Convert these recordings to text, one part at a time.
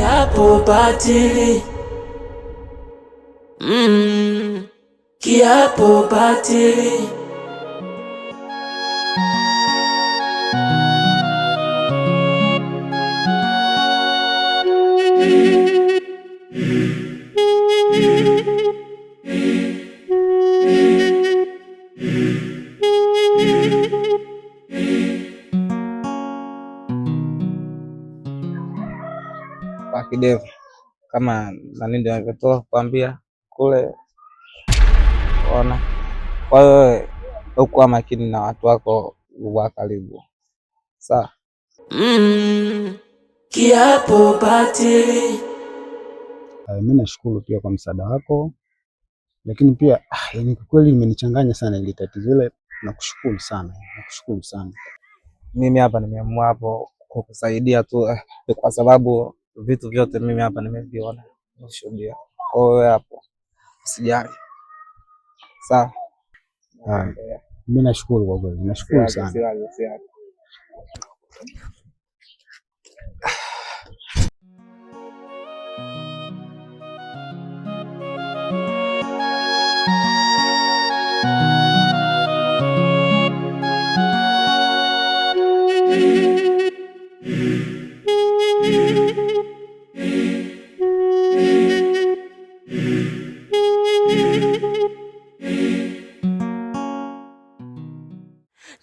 kiapo batili. Kiapo batili. Kidevu kama nani ndio ametoka kuambia kule, ona. Kwa hiyo ukuwa makini na watu wako wa karibu, sawa? Kiapo batili. Mimi nashukuru pia kwa msaada wako, lakini pia yani kwa kweli imenichanganya sana ile tatizo ile. Nakushukuru sana, nakushukuru sana. Mimi hapa nimeamua hapo kukusaidia tu kwa sababu vitu vyote mimi hapa nimeviona, nashuhudia. Kwa hiyo hapo usijali, sawa? Mimi nashukuru kwa kweli, nashukuru sana.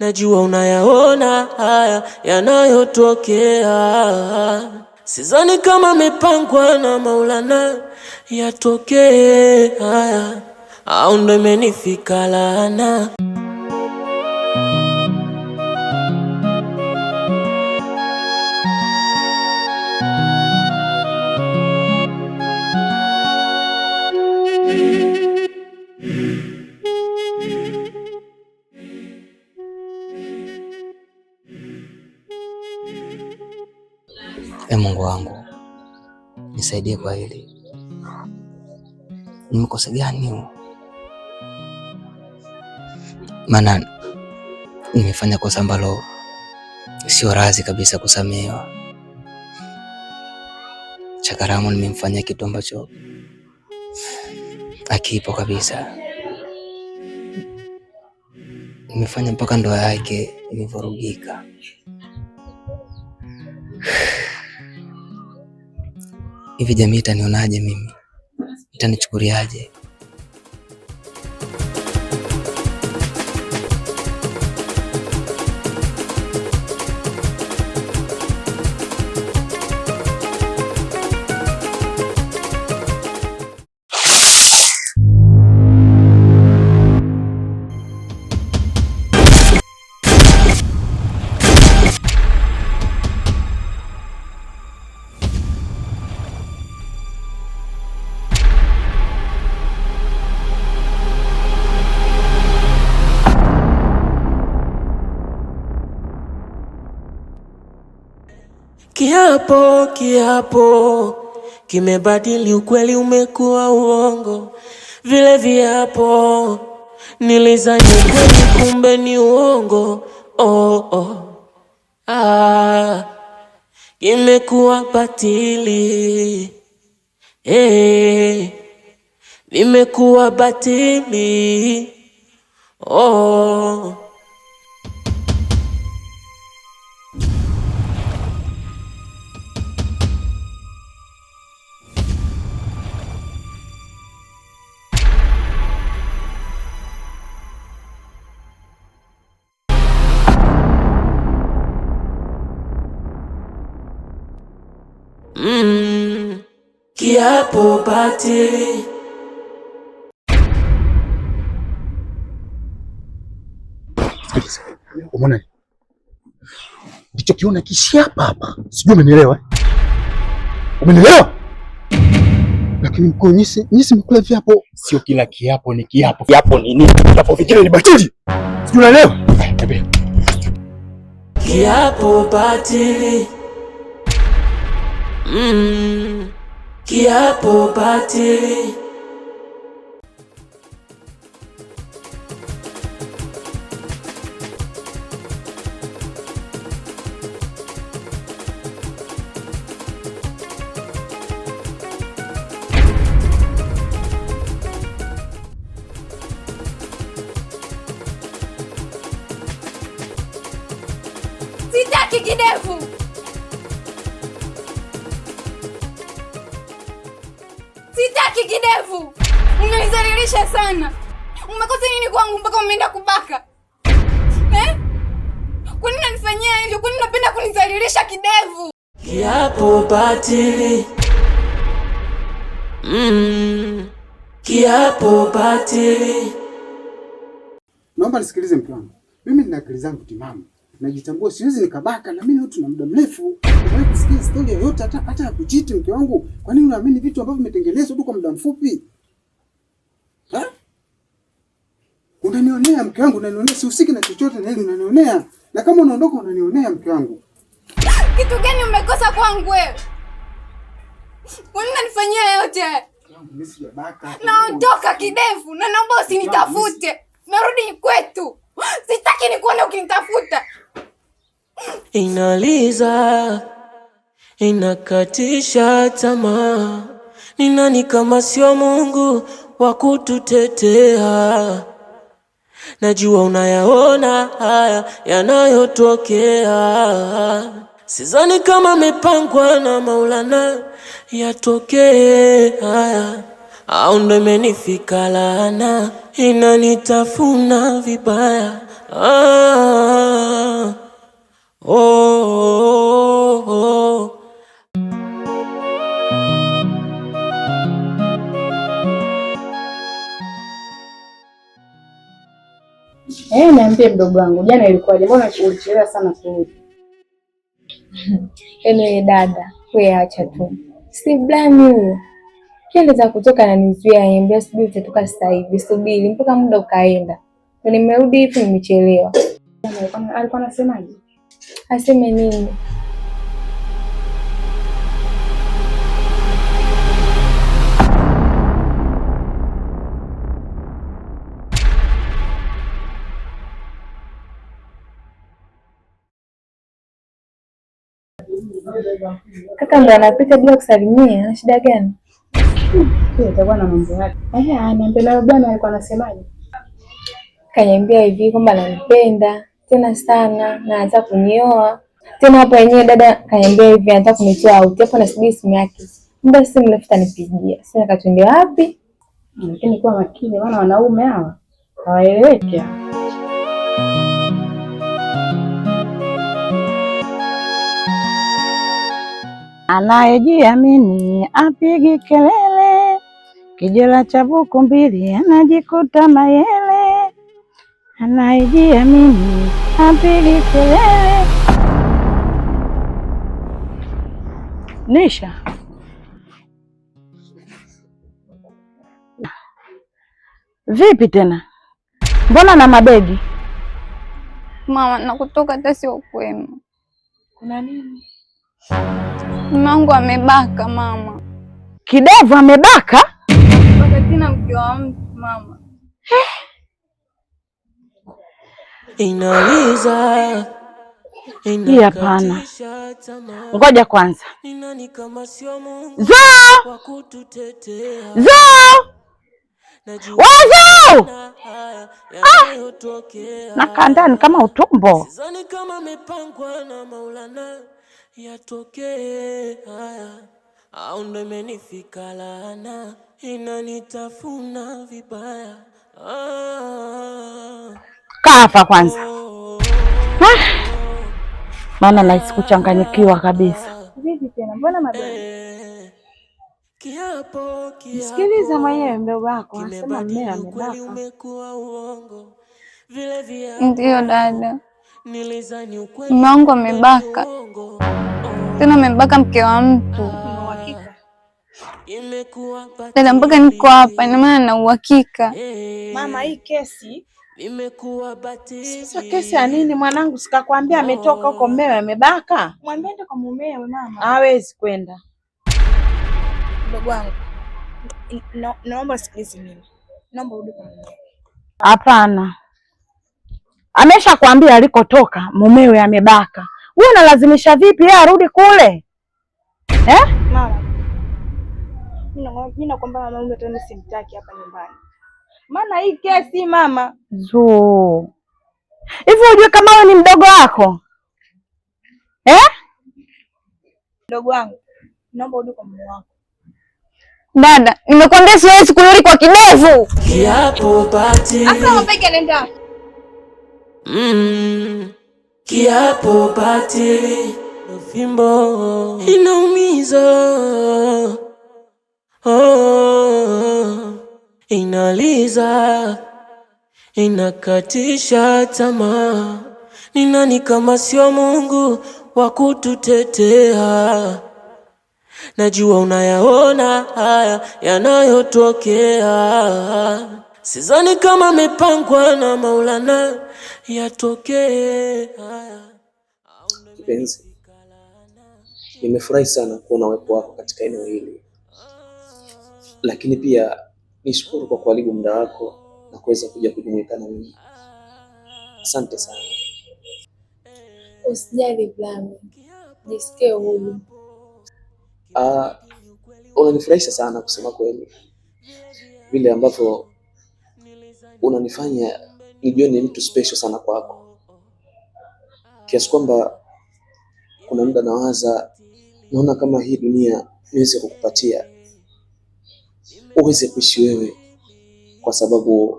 Najua unayaona haya yanayotokea, sidhani kama mipangwa na Maulana yatokee haya, au ndo imenifika laana. Mungu wangu, nisaidie kwa hili. Nimekosa gani? Maana nimefanya kosa ambalo sio razi kabisa kusamehewa. Chakaramu nimemfanya kitu ambacho akipo kabisa. Nimefanya mpaka ndoa yake imevurugika. Hivi jamii itanionaje mimi? Itanichukuliaje? Kiapo, kiapo kimebadili ukweli, umekuwa uongo. Vile viapo nilizani kweli, kumbe ni uongo. Imekuwa batili, nimekuwa batili. Kiapo batili. Umeona? Ndicho kiona kishi hapa. Sijui umenielewa? Umenielewa? Lakini mko nyisi mkula viapo. Sio kila kiapo ni kiapo. Kiapo ni nini? Kiapo vingine ni batili. Sijui unaelewa? Kiapo batili. Kiapo batili. Sitaki kidevu. Sitaki kidevu. Umenizalilisha sana. Umekosa nini kwangu mpaka umeenda kubaka? Kwa nini unanifanyia hivyo? Kwa nini unapenda kunizalilisha kidevu? Kiapo batili. Kiapo batili. Naomba nisikilize mke wangu. Mimi nina akili zangu timamu. Najitambua, siwezi nikabaka, na mimi tuna muda mrefu. Wewe kusikia story yoyote hata ya kuchiti mke wangu? Kwa nini unaamini vitu ambavyo vimetengenezwa tu kwa muda mfupi? Unanionea mke wangu, unanionea, sihusiki na chochote na hili, unanionea. Na kama unaondoka unanionea mke wangu. Kitu gani umekosa kwangu wewe? Kwa nini unanifanyia yote? Mimi sijabaka. Naondoka kidevu na naomba usinitafute. Narudi kwetu. Sitaki nikuone ukinitafuta. Inaliza, inakatisha tamaa. Ni nani kama sio Mungu wa kututetea? Najua unayaona haya yanayotokea. Sidhani kama mepangwa na Maulana yatokee haya, au ndo imenifika laana inanitafuna vibaya. Niambie mdogo wangu, jana ilikuwaje? Mbona ulichelewa sana kurudi? Yaani dada, wewe acha tu. Si blame huyo. Kienda za kutoka na nizuia niambia subiri utatoka sasa hivi. Subiri mpaka muda ukaenda. Na nimerudi hivi nimechelewa. Alikuwa anasemaje? Aseme nini? Kaka ndo anapita bila kusalimia, ana shida gani? Itakuwa na mambo yake. Niambie leo bwana alikuwa anasemaje? Kaniambia hivi kwamba ananipenda tena sana na anataka kunioa. Tena hapa yenyewe dada kaniambia hivi anataka kunitoa out. Hapo nasubiri simu yake. Muda simu mrefu nipigia. Sasa katwende wapi? Lakini kuwa makini maana wanaume hawa hawaeleweki. Anayejiamini apigi kelele, kijela cha buku mbili anajikuta mayele. Anayejiamini apigi kelele. Nisha, vipi tena? Mbona na mabegi? Mama, nakutoka hata sio kwema. Kuna nini? Mume amebaka mama. Kidevu amebaka? Baka tena mke wa mtu mama. Inaliza. Hapana. Ngoja kwanza. Zoo! Wazo! Nakaa ndani kama utumbo. Sidhani kama mepangwa na Maulana yatokee haya, au ndo imenifika laana inanitafuna vibaya. Kaa hapa kwanza. Maana nahisi kuchanganyikiwa kabisa. Vipi tena? Mbona mabegi? Kiapo. Sikiliza mwenyewe mdogo wako anasema mmea amebaka. Ndio dada. Mume wangu amebaka. Tena amebaka mke wa mtu. Uhakika? Dada, mpaka niko hapa ina maana na uhakika. Mama, hii kesi sasa kesi ya nini mwanangu? Sikakwambia ametoka huko mmewe amebaka? Mwambie ende kwa mumewe mama. Hawezi kwenda. Mdogo wangu. Naomba sikilize mimi. Naomba urudi kwa mumewe. Hapana. Ameshakwambia alikotoka mumewe amebaka. Wewe unalazimisha vipi yeye arudi kule? Mama. Mimi nakwambia mama mume tena simtaki hapa nyumbani. Maana hii kesi mama. Hivi unajua kama wewe ni mdogo wako? Mdogo wangu, naomba urudi kwa mume wako. Dada, nimekwambia siwezi kurudi kwa kidevu. Kiapo pati. Asa mapeke nenda. Kiapo pati. Fimbo inaumiza. Inaliza. Inakatisha tamaa. Ni nani kama sio Mungu wa kututetea? Najua unayaona haya yanayotokea. Sidhani kama mepangwa na Maulana yatokee haya. Kipenzi, nimefurahi sana kuona uwepo wako katika eneo hili, lakini pia nishukuru kwa kuharibu muda wako na kuweza kuja kujumuika na mimi. Asante sana. Usijali Blami, jisikie huru. Unanifurahisha sana kusema kweli, vile ambavyo unanifanya nijione mtu special sana kwako, kiasi kwamba kuna muda nawaza, naona kama hii dunia niweze kukupatia uweze kuishi wewe, kwa sababu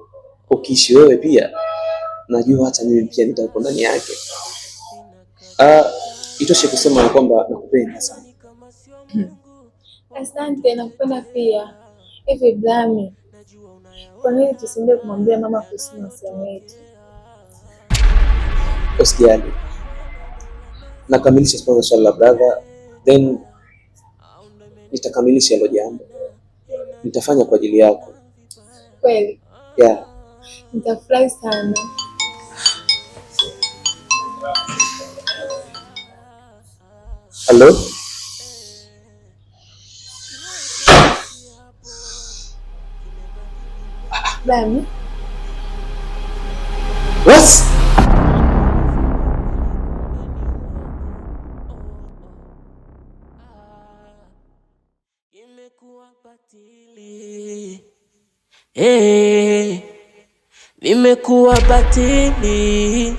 ukiishi wewe pia najua hata mimi pia nitakuwa ndani yake. Itoshe kusema kwamba nakupenda sana. Asante, nakupenda pia. Hivi Blami, kwa nini tusiende kumwambia mama kuhusu mahusiano yetu? Usijali, nakamilisha swala la brother, then nitakamilisha hilo jambo. Nitafanya kwa ajili yako. Kweli? Yeah. Nitafurahi sana. Hello? Blami? What? Imekuwa batili. Nimekuwa batili.